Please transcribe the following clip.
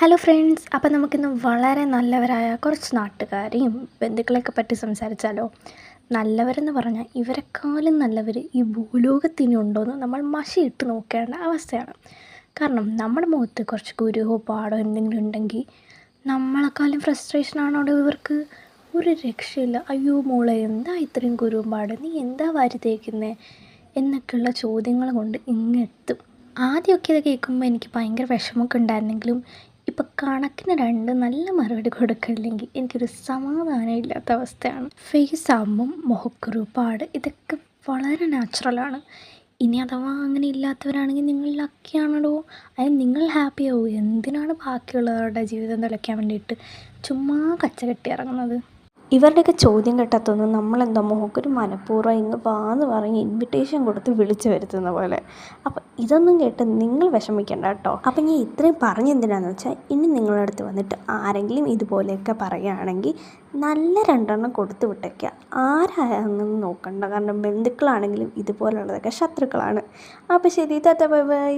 Hello friends, അപ്പോൾ നമുക്കിന്ന് വളരെ നല്ലവരായ കുറച്ച് നാട്ടുകാരെയും ബന്ധുക്കളെയൊക്കെ പറ്റി സംസാരിച്ചാലോ. നല്ലവരെന്ന് പറഞ്ഞാൽ ഇവരെക്കാളും നല്ലവർ ഈ ഭൂലോകത്തിന് ഉണ്ടോയെന്ന് നമ്മൾ മഷിയിട്ട് നോക്കേണ്ട അവസ്ഥയാണ്. കാരണം നമ്മുടെ മുഖത്ത് കുറച്ച് കുരുവോ പാടോ എന്തെങ്കിലും ഉണ്ടെങ്കിൽ നമ്മളെക്കാളും ഫ്രസ്ട്രേഷനാണോ ഇവർക്ക്. ഒരു രക്ഷയില്ല. അയ്യോ മോളെ, എന്താ ഇത്രയും കുരുവും പാട്, നീ എന്താ വാരി തേക്കുന്നത് എന്നൊക്കെയുള്ള ചോദ്യങ്ങൾ കൊണ്ട് ഇങ്ങെത്തും. ആദ്യമൊക്കെ ഇത് കേൾക്കുമ്പോൾ എനിക്ക് ഭയങ്കര വിഷമമൊക്കെ ഉണ്ടായിരുന്നെങ്കിലും ഇപ്പം കണക്കിന് രണ്ട് നല്ല മറുപടി കൊടുക്കില്ലെങ്കിൽ എനിക്കൊരു സമാധാനം ഇല്ലാത്ത അവസ്ഥയാണ്. ഫേസ് ആകുമ്പം മുഖക്കുരു, പാട് ഇതൊക്കെ വളരെ നാച്ചുറലാണ്. ഇനി അഥവാ അങ്ങനെ ഇല്ലാത്തവരാണെങ്കിൽ നിങ്ങൾ ലക്കിയാണല്ലോ. അതിന് നിങ്ങൾ ഹാപ്പി ആവും. എന്തിനാണ് ബാക്കിയുള്ളവരുടെ ജീവിതം തുലയ്ക്കാൻ വേണ്ടിയിട്ട് ചുമ്മാ കച്ച കെട്ടി ഇറങ്ങുന്നത്. ഇവരുടെയൊക്കെ ചോദ്യം കേട്ടാത്തൊന്നും നമ്മളെന്താ മുഖക്കൊരു മനഃപൂർവ്വം ഇങ്ങ് വാന്ന് പറഞ്ഞ് ഇൻവിറ്റേഷൻ കൊടുത്ത് വിളിച്ചു വരുത്തുന്ന പോലെ. അപ്പം ഇതൊന്നും കേട്ട് നിങ്ങൾ വിഷമിക്കേണ്ട കേട്ടോ. അപ്പം ഞാൻ ഇത്രയും പറഞ്ഞെന്തിനാന്ന് വെച്ചാൽ ഇനി നിങ്ങളുടെ അടുത്ത് വന്നിട്ട് ആരെങ്കിലും ഇതുപോലെയൊക്കെ പറയുകയാണെങ്കിൽ നല്ല രണ്ടെണ്ണം കൊടുത്ത് വിട്ടേക്കുക. ആരാണെന്ന് നോക്കണ്ട. കാരണം ബന്ധുക്കളാണെങ്കിലും ഇതുപോലുള്ളതൊക്കെ ശത്രുക്കളാണ്. അപ്പോൾ ശരി, ടാറ്റാ, ബൈ ബൈ.